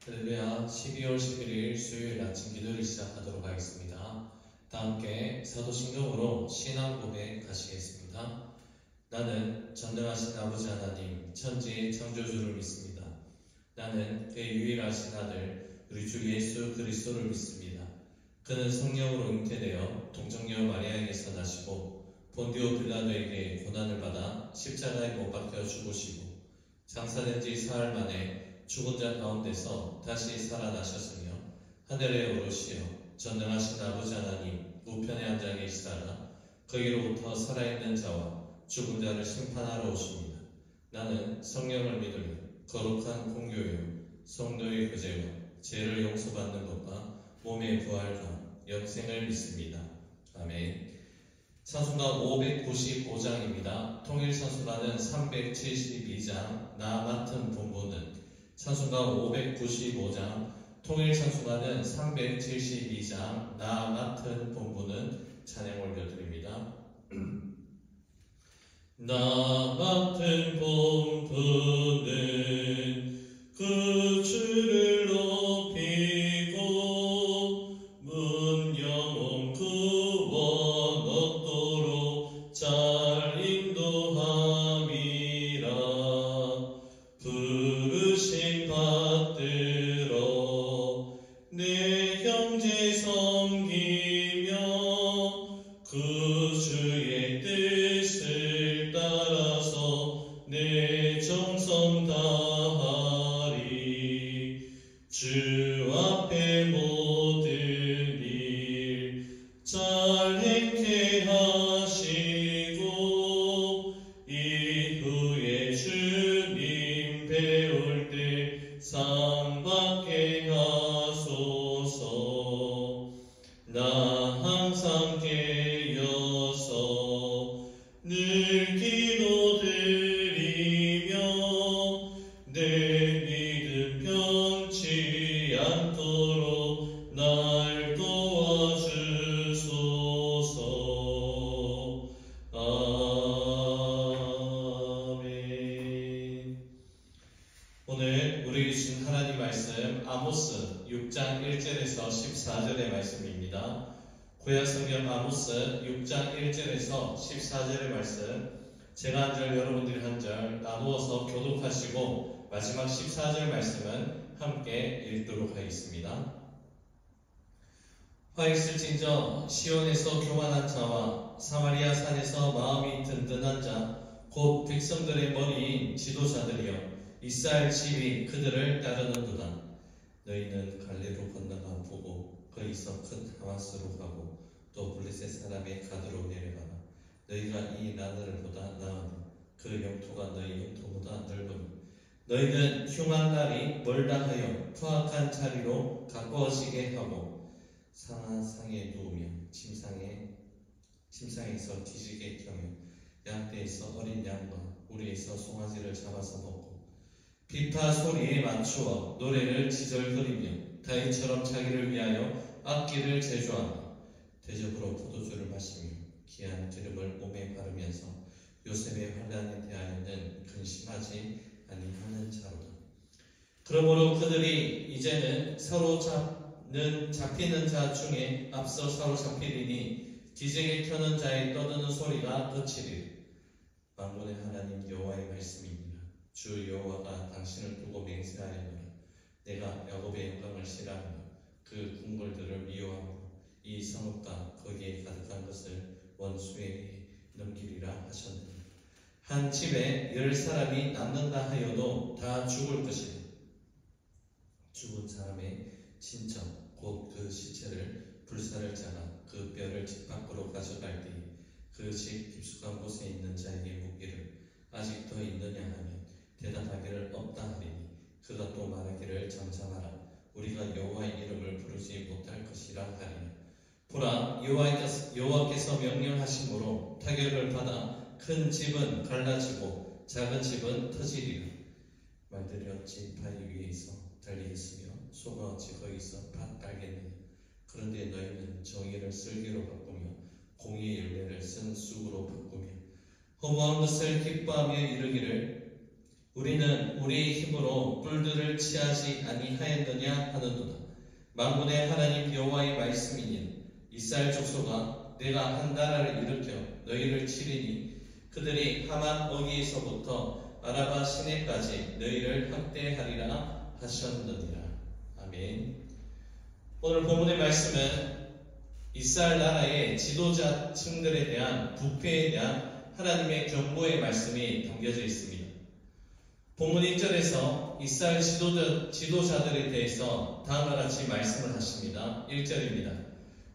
할렐루야. 12월 11일 수요일 아침 기도를 시작하도록 하겠습니다. 다 함께 사도신경으로 신앙 고백 하시겠습니다. 나는 전능하신 아버지 하나님, 천지의 창조주를 믿습니다. 나는 그의 유일하신 아들, 우리 주 예수 그리스도를 믿습니다. 그는 성령으로 잉태되어 동정녀 마리아에게서 나시고 본디오 빌라도에게 고난을 받아 십자가에 못 박혀 죽으시고 장사된 지 사흘 만에 죽은 자 가운데서 다시 살아나셨으며 하늘에 오르시어 전능하신 아버지 하나님 우편에 앉아 계시다가 거기로부터 살아있는 자와 죽은 자를 심판하러 오십니다. 나는 성령을 믿으며 거룩한 공교요 성도의 구제와 죄를 용서받는 것과 몸의 부활과 영생을 믿습니다. 아멘. 찬송가 595장입니다. 통일찬송가는 372장 나 맡은 본분은, 찬송가 595장, 통일찬송가는 372장 나 맡은 본분은 찬양 올려드립니다. 나 맡은 본분은 그 주를 높이고 문영원 구원 얻도록 잘 인도함이라. 부르심 받들어 내 형제 섬기며 그 주의 뜻을 따라서 내 정성 다하리. 주 앞에 모든 일 잘 행케 하시고 이후에 주님 배울 때 상 받게 하소서. 나 항상 깨어서 늘 기도드리며 내 믿음 변치 않도록 날 도와주소서. 아멘. 오늘 우리 주신 하나님 말씀 아모스 6장 1절에서 14절의 말씀입니다. 구약성경 아모스 6장 1절에서 14절의 말씀, 제가 한 절 여러분들이 한 절 나누어서 교독하시고 마지막 14절 말씀은 함께 읽도록 하겠습니다. 화 있을진저 시온에서 교만한 자와 사마리아 산에서 마음이 든든한 자 곧 백성들의 머리인 지도자들이여 이스라엘 집이 그들을 따르는도다. 너희는 갈레로 건너가 보고 거기서 큰 하마스로 가고 또 블레셋 사람의 가드로 내려가라. 너희가 이 나늘보다 나으니 그 영토가 너희 영토보다 넓으니 너희는 흉한 날이 멀다 하여 투악한 자리로 가까워지게 하고 상한 상에 누우며 침상에서 뒤지게 켜며 양떼에서 어린 양과 우리에서 송아지를 잡아서 먹고 비파 소리에 맞추어 노래를 지절거리며 다윗처럼 자기를 위하여 악기를 제조하며 대접으로 포도주를 마시며 귀한 기름을 몸에 바르면서 요셉의 환난에 대하여는 근심하지 아니하는 자로다. 그러므로 그들이 이제는 잡히는 자 중에 앞서 사로잡히리니 기생에 켜는 자의 떠드는 소리가 그치리라. 만군의 하나님 여호와의 말씀입니다. 주 여호와가 당신을 두고 맹세하였노라. 내가 야곱의 영광을 싫어하며 그 궁궐들을 미워하고 이 성읍과 거기에 가득한 것을 원수에게 넘기리라 하셨느니라. 한 집에 10사람이 남는다 하여도 다 죽을 것이라. 죽은 사람의 친척 곧 그 시체를 불사를 짜가 그 뼈를 집 밖으로 가져갈 때에 그 집 깊숙한 곳에 있는 자에게 묻기를 아직 더 있느냐 하면 대답하기를 없다 하리니 그가 또 말하기를 잠잠하라. 우리가 여호와의 이름을 부르지 못할 것이라 하리라. 보라, 여호와께서 명령하심으로 타격을 받아 큰 집은 갈라지고 작은 집은 터지리라. 말들이 어찌 바위 위에서 달리했으며 소가 어찌 거기서 밭 깔겠느냐. 그런데 너희는 정의를 쓸개로 바꾸며 공의의 열매를 쓴 쑥으로 바꾸며 허무한 것을 기뻐하며 이르기를 우리는 우리의 힘으로 뿔들을 취하지 아니하였느냐 하는도다. 만군의 하나님 여호와의 말씀이니 이스라엘 족속아 내가 한 나라를 일으켜 너희를 치리니 그들이 하만 어기에서부터 아라바 시내까지 너희를 학대하리라 하셨느니라. 아멘. 오늘 본문의 말씀은 이스라엘 나라의 지도자층들에 대한 부패에 대한 하나님의 경고의 말씀이 담겨져 있습니다. 본문 1절에서 이스라엘 지도자들에 대해서 다음과 같이 말씀을 하십니다. 1절입니다.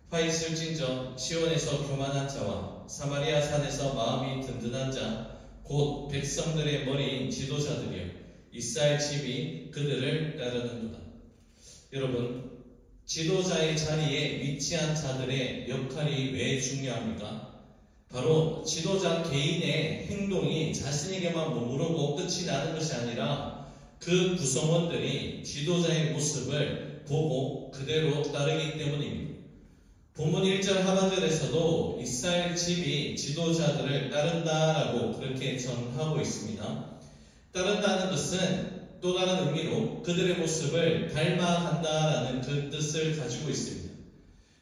화 있을진저 시온에서 교만한 자와 사마리아 산에서 마음이 든든한 자 곧 백성들의 머리인 지도자들이여 이스라엘 집이 그들을 따르는도다. 여러분, 지도자의 자리에 위치한 자들의 역할이 왜 중요합니까? 바로 지도자 개인의 행동이 자신에게만 머무르고 끝이 나는 것이 아니라 그 구성원들이 지도자의 모습을 보고 그대로 따르기 때문입니다. 본문 1절 하반절에서도 이스라엘 집이 지도자들을 따른다라고 그렇게 전하고 있습니다. 따른다는 것은 또 다른 의미로 그들의 모습을 닮아간다라는 그 뜻을 가지고 있습니다.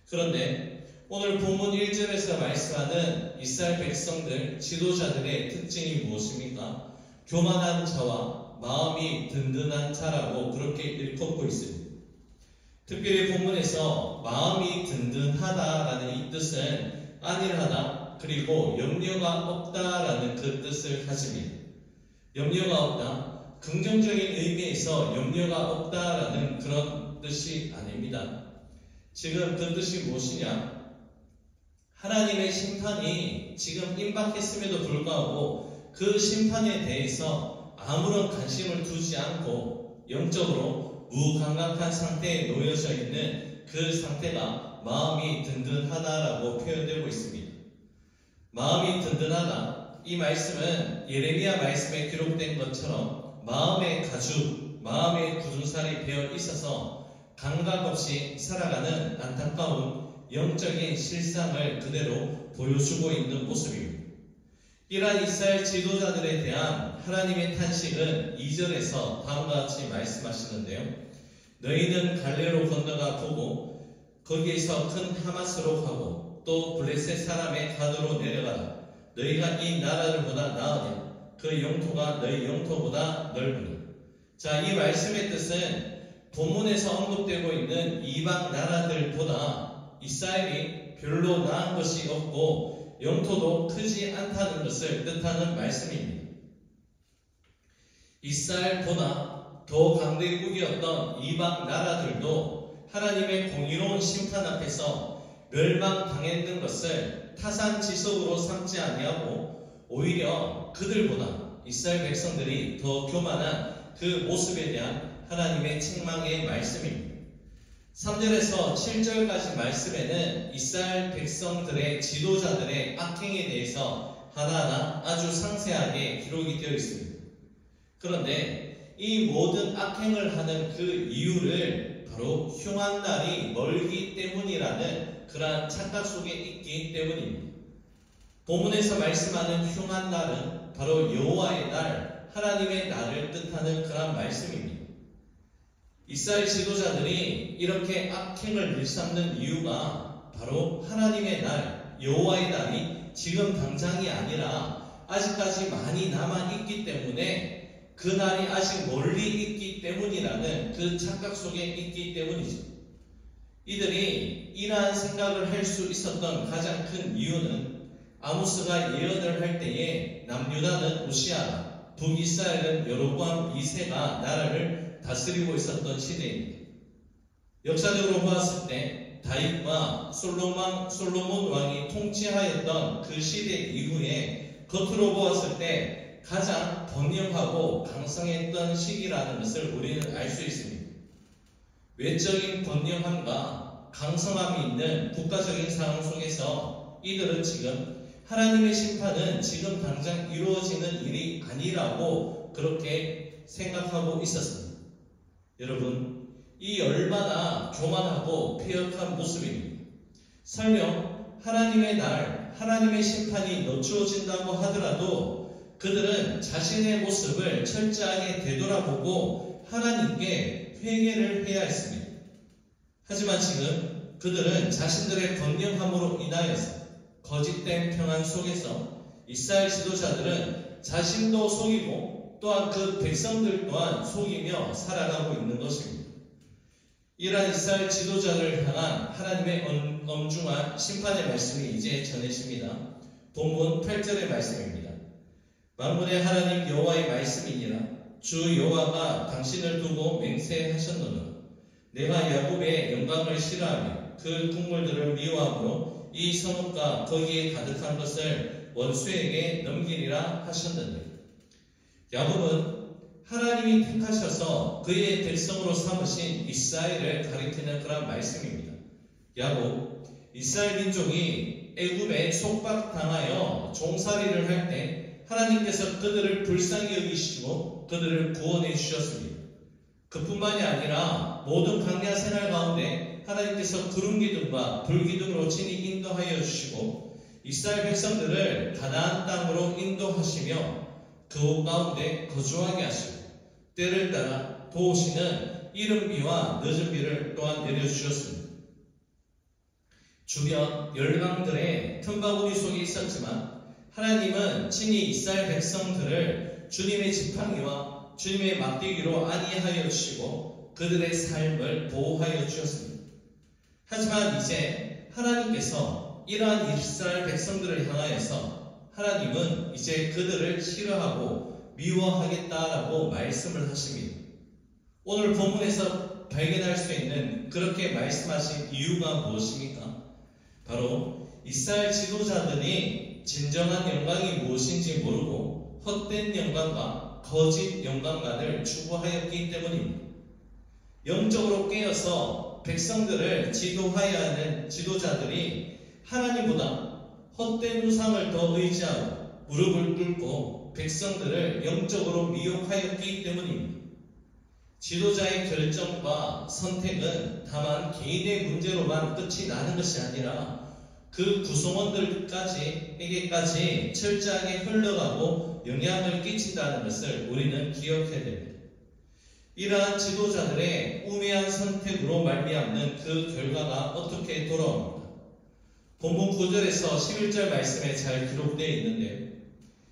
그런데 오늘 본문 1절에서 말씀하는 이스라엘 백성들, 지도자들의 특징이 무엇입니까? 교만한 자와 마음이 든든한 자라고 그렇게 일컫고 있습니다. 특별히 본문에서 마음이 든든하다라는 이 뜻은 안일하다 그리고 염려가 없다라는 그 뜻을 가집니다. 염려가 없다, 긍정적인 의미에서 염려가 없다라는 그런 뜻이 아닙니다. 지금 그 뜻이 무엇이냐? 하나님의 심판이 지금 임박했음에도 불구하고 그 심판에 대해서 아무런 관심을 두지 않고 영적으로 무감각한 상태에 놓여져 있는 그 상태가 마음이 든든하다라고 표현되고 있습니다. 마음이 든든하다, 이 말씀은 예레미야 말씀에 기록된 것처럼 마음의 가죽, 마음의 굳은살이 배어 있어서 감각 없이 살아가는 안타까운 영적인 실상을 그대로 보여주고 있는 모습입니다. 이러한 이스라엘 지도자들에 대한 하나님의 탄식은 2절에서 다음과 같이 말씀하시는데요. 너희는 갈레로 건너가 보고 거기에서 큰 하마스로 가고 또 블레셋 사람의 가드로 내려가라. 너희가 이 나라를 보다 나으냐? 그 영토가 너희 영토보다 넓으니. 자, 이 말씀의 뜻은 본문에서 언급되고 있는 이방 나라들보다 이스라엘이 별로 나은 것이 없고 영토도 크지 않다는 것을 뜻하는 말씀입니다. 이스라엘보다 더 강대국이었던 이방 나라들도 하나님의 공의로운 심판 앞에서 멸망당했는 것을 타산지석으로 삼지 아니하고 오히려 그들보다 이스라엘 백성들이 더 교만한 그 모습에 대한 하나님의 책망의 말씀입니다. 3절에서 7절까지 말씀에는 이스라엘 백성들의 지도자들의 악행에 대해서 하나하나 아주 상세하게 기록이 되어 있습니다. 그런데 이 모든 악행을 하는 그 이유를 바로 흉한 날이 멀기 때문이라는 그러한 착각 속에 있기 때문입니다. 본문에서 말씀하는 흉한 날은 바로 여호와의 날, 하나님의 날을 뜻하는 그러한 말씀입니다. 이스라엘 지도자들이 이렇게 악행을 일삼는 이유가 바로 하나님의 날, 여호와의 날이 지금 당장이 아니라 아직까지 많이 남아있기 때문에 그 날이 아직 멀리 있기 때문이라는 그 착각 속에 있기 때문이죠. 이들이 이러한 생각을 할 수 있었던 가장 큰 이유는 아모스가 예언을 할 때에 남유다는 우시아라, 북이스라엘은 여로보암 2세가 나라를 다스리고 있었던 시대입니다. 역사적으로 보았을 때 다윗과 솔로몬 왕이 통치하였던 그 시대 이후에 겉으로 보았을 때 가장 번영하고 강성했던 시기라는 것을 우리는 알 수 있습니다. 외적인 번영함과 강성함이 있는 국가적인 상황 속에서 이들은 지금 하나님의 심판은 지금 당장 이루어지는 일이 아니라고 그렇게 생각하고 있었습니다. 여러분, 이 얼마나 교만하고 폐역한 모습입니다. 설령 하나님의 날, 하나님의 심판이 늦추어진다고 하더라도 그들은 자신의 모습을 철저하게 되돌아보고 하나님께 회개를 해야 했습니다. 하지만 지금 그들은 자신들의 건강함으로 인하여서 거짓된 평안 속에서 이스라엘 지도자들은 자신도 속이고 또한 그 백성들 또한 속이며 살아가고 있는 것입니다. 이러한 이스라엘 지도자를 향한 하나님의 엄중한 심판의 말씀이 이제 전해집니다. 본문 8절의 말씀입니다. 만군의 하나님 여호와의 말씀이니라. 주 여호와가 당신을 두고 맹세하셨노라. 내가 야곱의 영광을 싫어하며 그 국물들을 미워함으로 이 성읍과 거기에 가득한 것을 원수에게 넘기리라 하셨느니라. 야곱은 하나님이 택하셔서 그의 백성으로 삼으신 이스라엘을 가리키는 그런 말씀입니다. 야곱, 이스라엘 민족이 애굽에 속박당하여 종살이를 할 때 하나님께서 그들을 불쌍히 여기시고 그들을 구원해 주셨습니다. 그뿐만이 아니라 모든 광야 생활 가운데 하나님께서 구름 기둥과 불 기둥으로 친히 인도하여 주시고 이스라엘 백성들을 가나안 땅으로 인도하시며 그 가운데 거주하게 하시고 때를 따라 도우시는 이른 비와 늦은 비를 또한 내려주셨습니다. 주변 열강들의 틈바구니 속에 있었지만 하나님은 친히 이스라엘 백성들을 주님의 지팡이와 주님의 막대기로 안위하여 주시고 그들의 삶을 보호하여 주셨습니다. 하지만 이제 하나님께서 이러한 이스라엘 백성들을 향하여서 하나님은 이제 그들을 싫어하고 미워하겠다라고 말씀을 하십니다. 오늘 본문에서 발견할 수 있는 그렇게 말씀하신 이유가 무엇입니까? 바로 이스라엘 지도자들이 진정한 영광이 무엇인지 모르고 헛된 영광과 거짓 영광만을 추구하였기 때문입니다. 영적으로 깨어서 백성들을 지도하여야 하는 지도자들이 하나님보다 헛된 우상을 더 의지하고 무릎을 꿇고 백성들을 영적으로 미혹하였기 때문입니다. 지도자의 결정과 선택은 다만 개인의 문제로만 끝이 나는 것이 아니라 그 구성원들에게까지 철저하게 흘러가고 영향을 끼친다는 것을 우리는 기억해야 됩니다. 이러한 지도자들의 우매한 선택으로 말미암는 그 결과가 어떻게 돌아옵니까? 본문 9절에서 11절 말씀에 잘 기록되어 있는데요.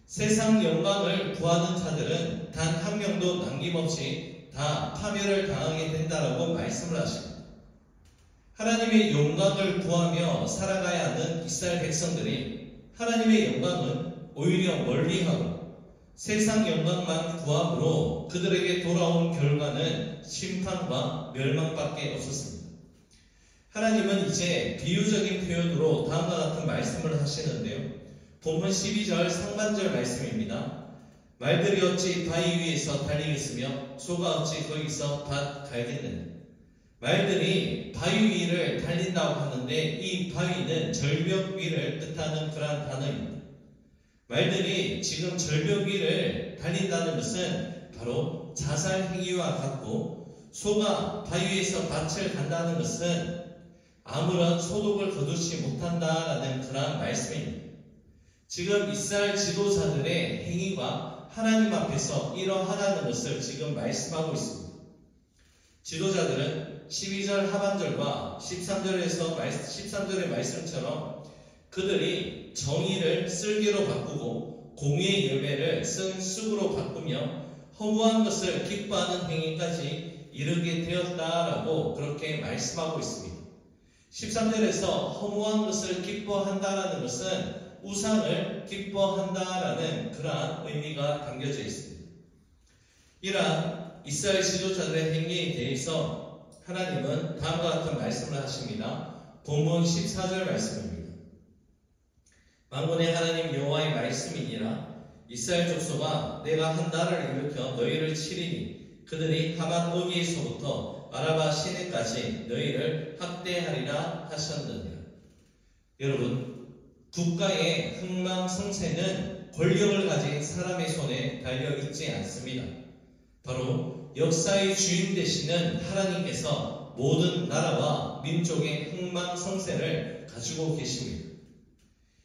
세상 영광을 구하는 자들은 단 한 명도 남김없이 다 파멸을 당하게 된다라고 말씀을 하십니다. 하나님의 영광을 구하며 살아가야 하는 이스라엘 백성들이 하나님의 영광은 오히려 멀리하고 세상 영광만 구함으로 그들에게 돌아온 결과는 심판과 멸망밖에 없었습니다. 하나님은 이제 비유적인 표현으로 다음과 같은 말씀을 하시는데요. 본문 12절 상반절 말씀입니다. 말들이 어찌 바위 위에서 달리겠으며 소가 어찌 거기서 밭 갈겠느냐. 말들이 바위 위를 달린다고 하는데 이 바위는 절벽 위를 뜻하는 그러한 단어입니다. 말들이 지금 절벽 위를 달린다는 것은 바로 자살 행위와 같고 소가 바위에서 밭을 간다는 것은 아무런 소득을 거두지 못한다라는 그러한 말씀입니다. 지금 이스라엘 지도자들의 행위가 하나님 앞에서 이러하다는 것을 지금 말씀하고 있습니다. 지도자들은 12절 하반절과 13절의 말씀처럼 그들이 정의를 쓸개로 바꾸고 공의의 열매를 쓴 쑥으로 바꾸며 허무한 것을 기뻐하는 행위까지 이르게 되었다라고 그렇게 말씀하고 있습니다. 13절에서 허무한 것을 기뻐한다라는 것은 우상을 기뻐한다라는 그러한 의미가 담겨져 있습니다. 이러한 이스라엘 지도자들의 행위에 대해서 하나님은 다음과 같은 말씀을 하십니다. 본문 14절 말씀입니다. 만군의 하나님 여호와의 말씀이니라. 이스라엘 족속아 내가 한 날을 일으켜 너희를 치리니 그들이 하만 어기에서부터 아라바 시내까지 너희를 학대하리라 하셨느니라. 여러분, 국가의 흥망성쇠는 권력을 가진 사람의 손에 달려있지 않습니다. 바로 역사의 주인 되시는 하나님께서 모든 나라와 민족의 흥망성쇠를 가지고 계십니다.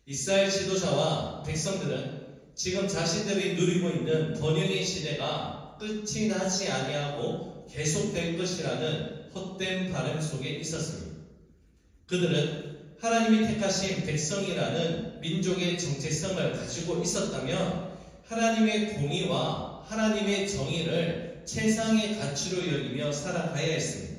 이스라엘 지도자와 백성들은 지금 자신들이 누리고 있는 번영의 시대가 끝이 나지 아니하고 계속될 것이라는 헛된 바람 속에 있었습니다. 그들은 하나님이 택하신 백성이라는 민족의 정체성을 가지고 있었다면 하나님의 공의와 하나님의 정의를 최상의 가치로 여기며 살아가야 했습니다.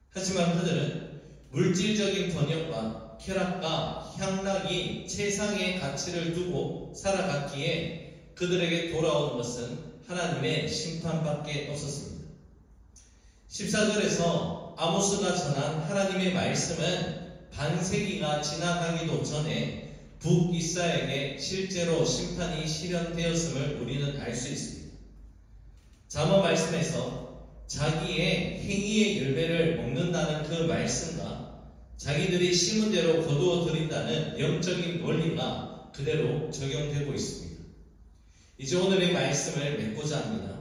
하지만 그들은 물질적인 번영과 쾌락과 향락이 최상의 가치를 두고 살아갔기에 그들에게 돌아오는 것은 하나님의 심판밖에 없었습니다. 14절에서 아모스가 전한 하나님의 말씀은 반세기가 지나가기도 전에 북이스라엘에게 실제로 심판이 실현되었음을 우리는 알 수 있습니다. 잠언 말씀에서 자기의 행위의 열매를 먹는다는 그 말씀과 자기들이 심은 대로 거두어 들인다는 영적인 원리가 그대로 적용되고 있습니다. 이제 오늘의 말씀을 맺고자 합니다.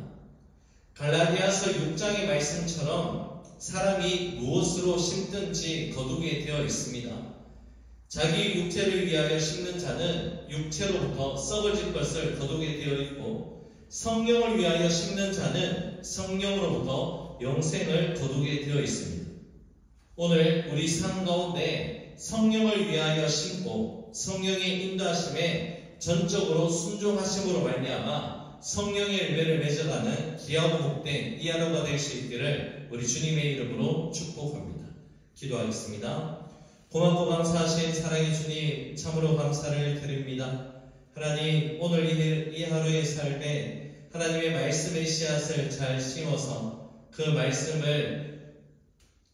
갈라디아서 6장의 말씀처럼 사람이 무엇으로 심든지 거두게 되어 있습니다. 자기 육체를 위하여 심는 자는 육체로부터 썩어질 것을 거두게 되어 있고 성령을 위하여 심는 자는 성령으로부터 영생을 거두게 되어 있습니다. 오늘 우리 삶 가운데 성령을 위하여 심고 성령의 인도하심에 전적으로 순종하심으로 말미암아 성령의 열매를 맺어가는 귀하고 복된 이 하루가 될 수 있기를 우리 주님의 이름으로 축복합니다. 기도하겠습니다. 고맙고 감사하신 사랑의 주님, 참으로 감사를 드립니다. 하나님, 오늘 이 하루의 삶에 하나님의 말씀의 씨앗을 잘 심어서 그 말씀을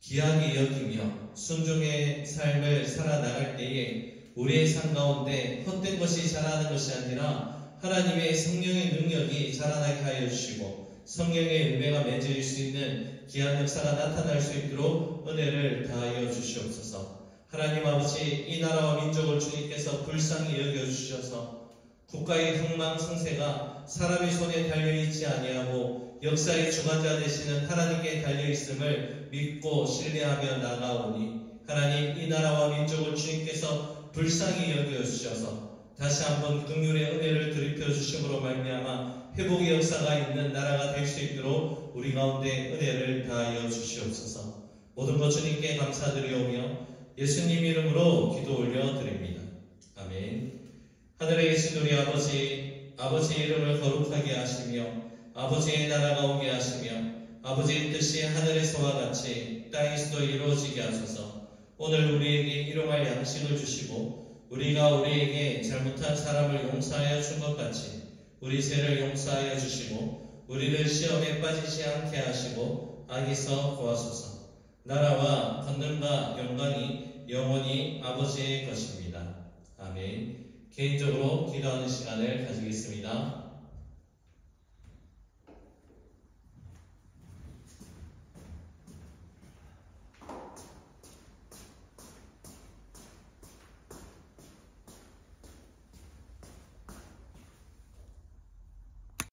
귀하게 여기며 순종의 삶을 살아나갈 때에 우리의 삶 가운데 헛된 것이 자라는 것이 아니라 하나님의 성령의 능력이 자라나게 하여 주시고 성령의 열매가 맺어질 수 있는 귀한 역사가 나타날 수 있도록 은혜를 다하여 주시옵소서. 하나님 아버지, 이 나라와 민족을 주님께서 불쌍히 여겨주셔서 국가의 흥망성쇠가 사람의 손에 달려있지 아니하고 역사의 주관자 되시는 하나님께 달려있음을 믿고 신뢰하며 나가오니 하나님, 이 나라와 민족을 주님께서 불쌍히 여겨주셔서 다시 한번 긍휼의 은혜를 들이켜 주심으로 말미암아 회복의 역사가 있는 나라가 될 수 있도록 우리 가운데 은혜를 다하여 주시옵소서. 모든 것 주님께 감사드리오며 예수님 이름으로 기도 올려드립니다. 아멘. 하늘에 계신 우리 아버지, 아버지의 이름을 거룩하게 하시며 아버지의 나라가 오게 하시며 아버지의 뜻이 하늘에서와 같이 땅에서도 이루어지게 하소서. 오늘 우리에게 일용할 양식을 주시고 우리가 우리에게 잘못한 사람을 용서하여 준 것 같이 우리 죄를 용서하여 주시고 우리를 시험에 빠지지 않게 하시고 악에서 구하소서. 나라와 권능과 영광이 영원히 아버지의 것입니다. 아멘. 개인적으로 기도하는 시간을 가지겠습니다.